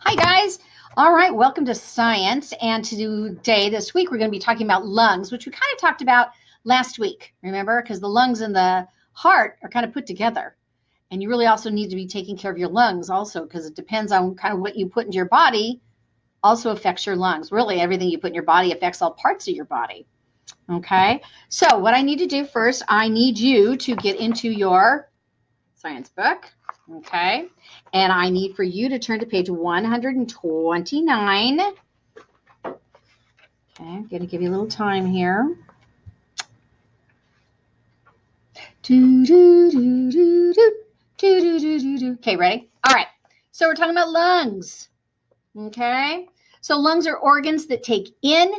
Hi, guys. All right, welcome to Science. And today, this week, we're going to be talking about lungs, which we kind of talked about last week, remember? Because the lungs and the heart are kind of put together. And you really also need to be taking care of your lungs also, because it depends on kind of what you put into your body also affects your lungs. Really, everything you put in your body affects all parts of your body. Okay, so what I need to do first, I need you to get into your science book. Okay, and I need for you to turn to page 129. Okay, I'm going to give you a little time here. Okay, ready? All right, so we're talking about lungs. Okay, so lungs are organs that take in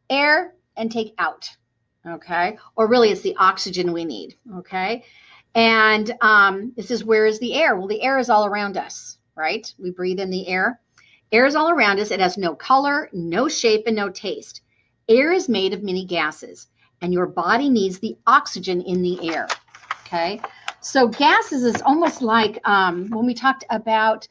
air and take out. Okay, or really it's the oxygen we need. Okay, and this is, where is the air? Well, the air is all around us, right? We breathe in the air. Air is all around us. It has no color, no shape, and no taste. Air is made of many gases, and your body needs the oxygen in the air. Okay, so gases is almost like when we talked about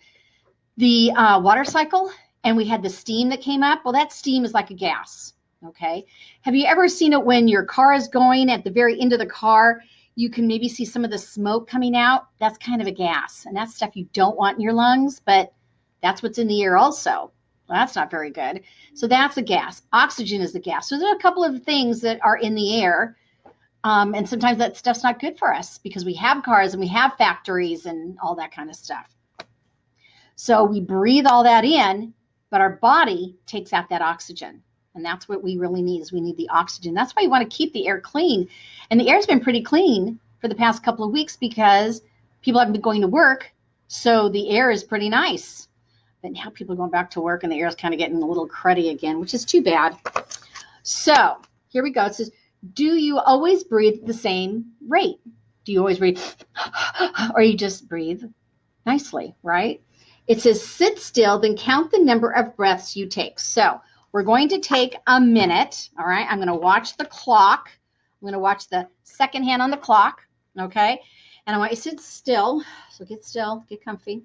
the water cycle and we had the steam that came up. Well, that steam is like a gas. Okay, have you ever seen it when your car is going at the very end of the car? You can maybe see some of the smoke coming out. That's kind of a gas, and that's stuff you don't want in your lungs, but that's what's in the air also. Well, that's not very good. So that's a gas. Oxygen is the gas. So there are a couple of things that are in the air, and sometimes that stuff's not good for us because we have cars and we have factories and all that kind of stuff. So we breathe all that in, but our body takes out that oxygen. And that's what we really need, is we need the oxygen. That's why you want to keep the air clean. And the air's been pretty clean for the past couple of weeks because people haven't been going to work. So the air is pretty nice. But now people are going back to work and the air is kind of getting a little cruddy again, which is too bad. So here we go. It says, do you always breathe the same rate? Do you always breathe or you just breathe nicely, right? It says, sit still, then count the number of breaths you take. So we're going to take a minute, all right? I'm going to watch the clock. I'm going to watch the second hand on the clock, okay? And I want you to sit still. So get still, get comfy.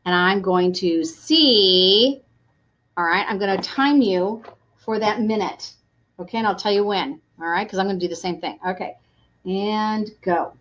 And I'm going to see, all right, I'm going to time you for that minute, okay? And I'll tell you when, all right? Because I'm going to do the same thing. Okay, and go.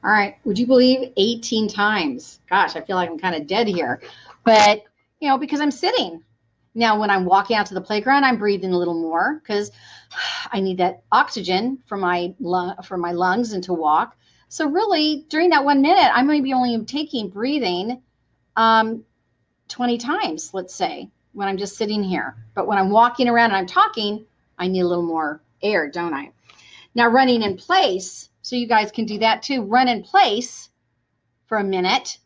All right. Would you believe 18 times? Gosh, I feel like I'm kind of dead here. But, because I'm sitting. Now, when I'm walking out to the playground, I'm breathing a little more because I need that oxygen for my lungs and to walk. So really, during that 1 minute, I might be only breathing 20 times, let's say, when I'm just sitting here. But when I'm walking around and I'm talking, I need a little more air, don't I? Now, running in place, so you guys can do that too. Run in place for a minute,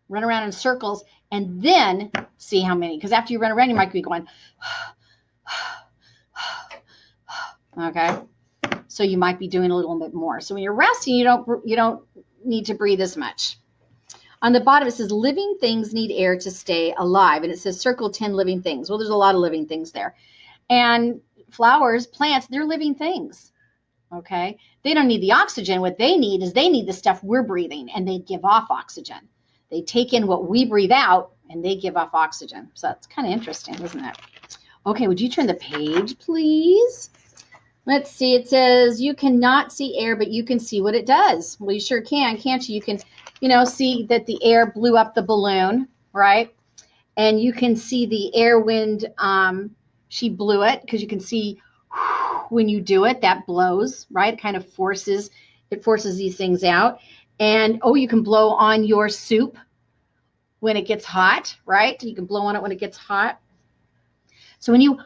run around in circles, and then see how many. Because after you run around, you might be going, okay? So you might be doing a little bit more. So when you're resting, you don't need to breathe as much. On the bottom, it says living things need air to stay alive. And it says circle 10 living things. Well, there's a lot of living things there. And flowers, plants, they're living things. Okay, they don't need the oxygen. What they need is the stuff we're breathing, and they give off oxygen. They take in what we breathe out, and they give off oxygen. So that's kind of interesting, isn't it? Okay, would you turn the page, please? Let's see. It says you cannot see air, but you can see what it does. Well, you sure can, can't you? You can, see that the air blew up the balloon, right? and you can see the air wind. She blew it because you can see when you do it, that blows, right? It kind of forces these things out. And oh, you can blow on your soup when it gets hot, right? You can blow on it when it gets hot. So when you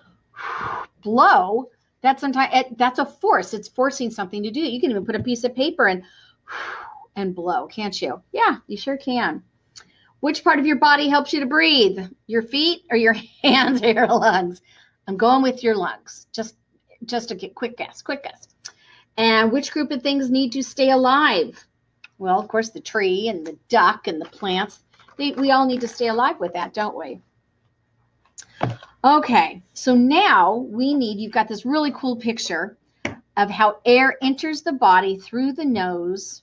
blow, that's a force. It's forcing something to do. You can even put a piece of paper and blow, can't you? Yeah, you sure can. Which part of your body helps you to breathe? Your feet or your hands or your lungs? I'm going with your lungs. Just a quick guess. And which group of things need to stay alive? Well, of course, the tree and the duck and the plants. We all need to stay alive with that, don't we? Okay, so now you've got this really cool picture of how air enters the body through the nose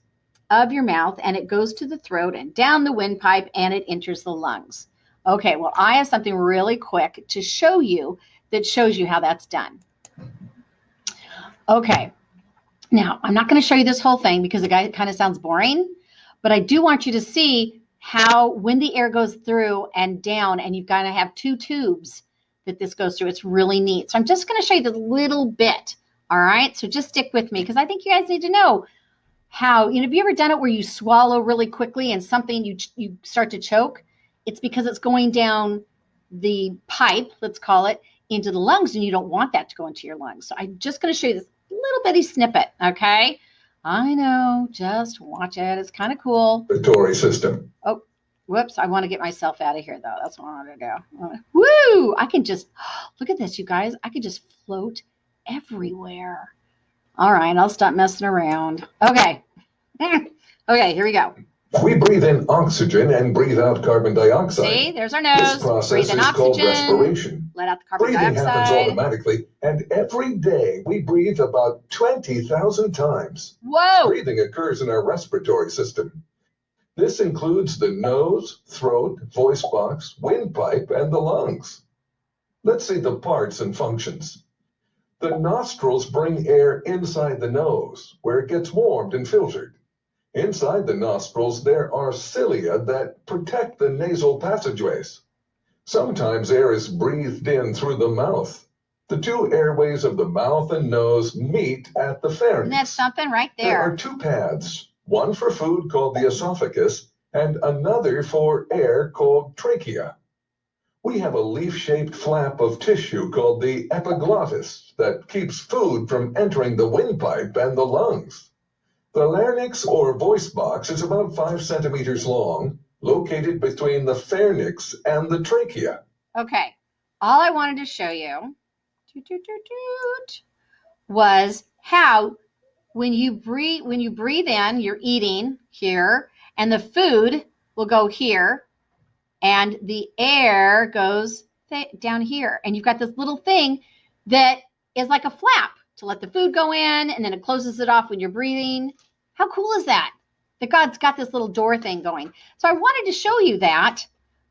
of your mouth, and it goes to the throat and down the windpipe, and it enters the lungs. Okay, well, I have something really quick to show you that shows you how that's done. Okay, now I'm not going to show you this whole thing because it kind of sounds boring, but I do want you to see how when the air goes through and down, and you've got to have two tubes that this goes through. It's really neat. So I'm just going to show you this little bit. All right, so just stick with me because I think you guys need to know how, have you ever done it where you swallow really quickly and something you start to choke? It's because it's going down the pipe, let's call it, into the lungs, and you don't want that to go into your lungs. So I'm just going to show you this little bitty snippet, okay? I know, just watch it. It's kind of cool. Respiratory system. Oh, whoops, I want to get myself out of here, though. That's what I want to do. Woo! I can just, look at this, you guys. I can just float everywhere. All right, I'll stop messing around. Okay. Okay, here we go. We breathe in oxygen and breathe out carbon dioxide. See, there's our nose. This process is called respiration. Let out the carbon Breathing dioxide. happens automatically, and every day we breathe about 20,000 times. Whoa! Breathing occurs in our respiratory system. This includes the nose, throat, voice box, windpipe, and the lungs. Let's see the parts and functions. The nostrils bring air inside the nose, where it gets warmed and filtered. Inside the nostrils, there are cilia that protect the nasal passageways. Sometimes air is breathed in through the mouth. The two airways of the mouth and nose meet at the pharynx. Isn't that something right there? There are two paths, one for food called the esophagus, and another for air called trachea. We have a leaf-shaped flap of tissue called the epiglottis that keeps food from entering the windpipe and the lungs. The larynx or voice box is about 5 centimeters long, located between the pharynx and the trachea. Okay, all I wanted to show you was how when you breathe in, you're eating here, and the food will go here, and the air goes down here, and you've got this little thing that is like a flap to let the food go in, and then it closes it off when you're breathing. How cool is that? That God's got this little door thing going. So I wanted to show you that,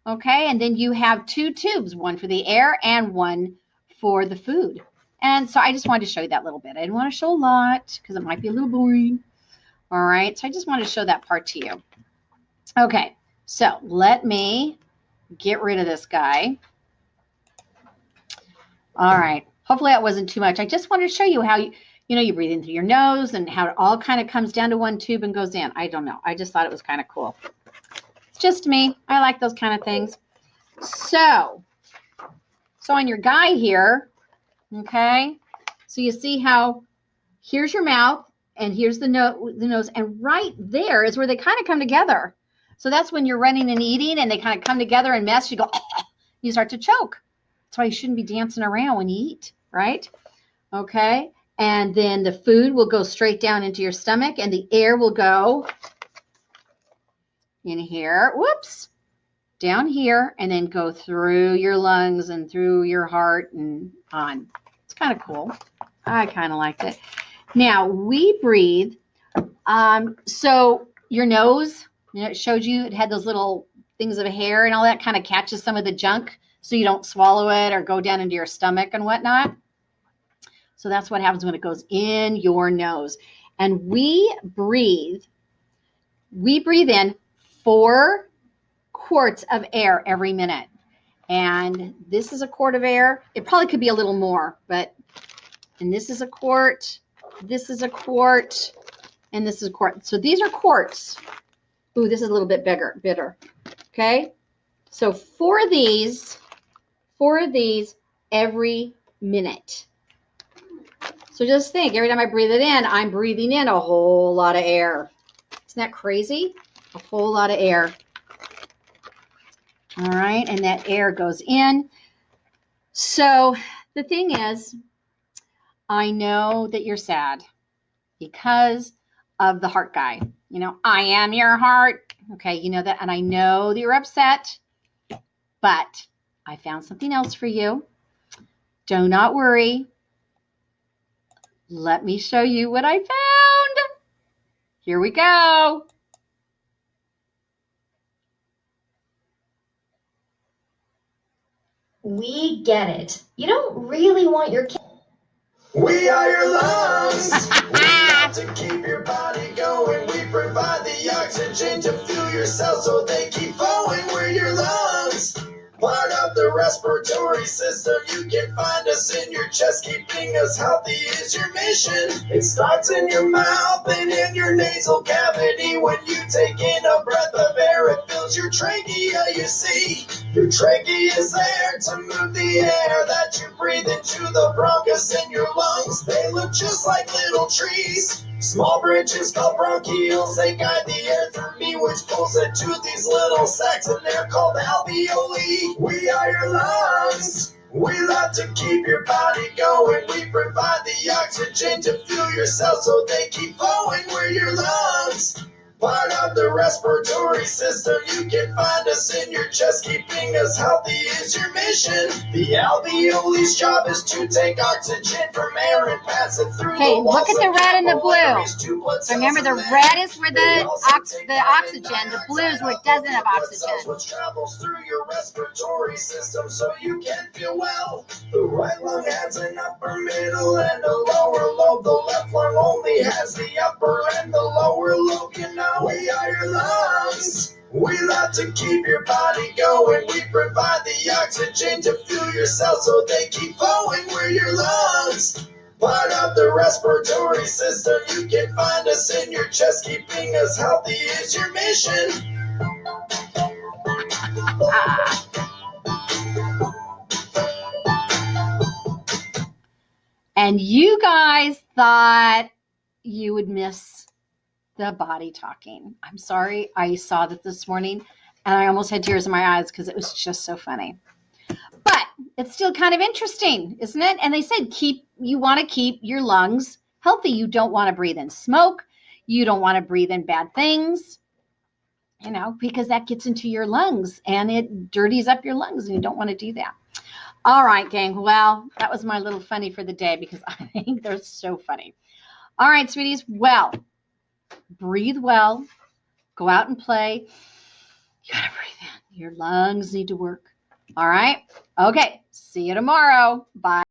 okay? And then you have two tubes, one for the air and one for the food. And so I just wanted to show you that little bit. I didn't want to show a lot because it might be a little boring. All right, so I just wanted to show that part to you. Okay, so let me get rid of this guy. All right, hopefully that wasn't too much. I just wanted to show you how you breathe in through your nose and how it all kind of comes down to one tube and goes in. I don't know. I just thought it was kind of cool. It's just me. I like those kind of things. So on your guy here, okay, so you see how here's your mouth and here's the nose, and right there is where they kind of come together. So that's when you're running and eating and they kind of come together and mesh. You go, you start to choke. That's why you shouldn't be dancing around when you eat, right? Okay. And then the food will go straight down into your stomach, and the air will go in here, whoops, down here, and then go through your lungs and through your heart and on. It's kind of cool. I kind of liked it. Now, we breathe. So your nose, it showed you it had those little things of hair and all that, kind of catches some of the junk so you don't swallow it or go down into your stomach and whatnot. So that's what happens when it goes in your nose. And we breathe in 4 quarts of air every minute. And this is a quart of air. It probably could be a little more, and this is a quart, this is a quart, and this is a quart. So these are quarts. Ooh, this is a little bit bitter. Okay. So 4 of these every minute. So just think, every time I breathe it in, I'm breathing in a whole lot of air. Isn't that crazy? A whole lot of air. All right, and that air goes in. So the thing is, I know that you're sad because of the heart guy. You know, I am your heart. Okay, you know that, and I know that you're upset, but I found something else for you. Do not worry. Let me show you what I found. Here we go. We get it. You don't really want your kids. We are your lungs. We have to keep your body going. We provide the oxygen to fuel your cells so they keep flowing. We're your lungs. Part of the respiratory system. You can find us in your chest. Keeping us healthy is your mission. It starts in your mouth and in your nasal cavity. When you take in a breath of air, it fills your trachea, you see. Your trachea is there to move the air that you breathe into the bronchus in your lungs. They look just like little trees. Small branches called bronchioles, they guide the air through me, which pulls it to these little sacs, and they're called alveoli. We are your lungs. We love to keep your body going. We provide the oxygen to fuel your cells so they keep flowing. We're your lungs. Part of the respiratory system. You can find us in your chest. Keeping us healthy is your mission. The alveoli's job is to take oxygen from air and pass it through Hey, the walls. look at the red and the blue. Remember, the Remember, red is where the oxygen. The blue is where it doesn't have oxygen. Which travels through your respiratory system so you can feel well. The right lung has an upper, middle, and a lower lobe. The left lung only has the upper and the lower lobe. You know, we are your lungs. We love to keep your body going. We provide the oxygen to fuel your cells so they keep flowing. We're your lungs. Part of the respiratory system. You can find us in your chest. Keeping us healthy is your mission. And you guys thought you would miss the body talking. I'm sorry. I saw that this morning and I almost had tears in my eyes because it was just so funny. But it's still kind of interesting, isn't it? And they said you want to keep your lungs healthy. You don't want to breathe in smoke. You don't want to breathe in bad things, you know, because that gets into your lungs and it dirties up your lungs and you don't want to do that. All right, gang. Well, that was my little funny for the day because I think they're so funny. All right, sweeties. Well, breathe well. Go out and play. You got to breathe in. Your lungs need to work. All right. Okay. See you tomorrow. Bye.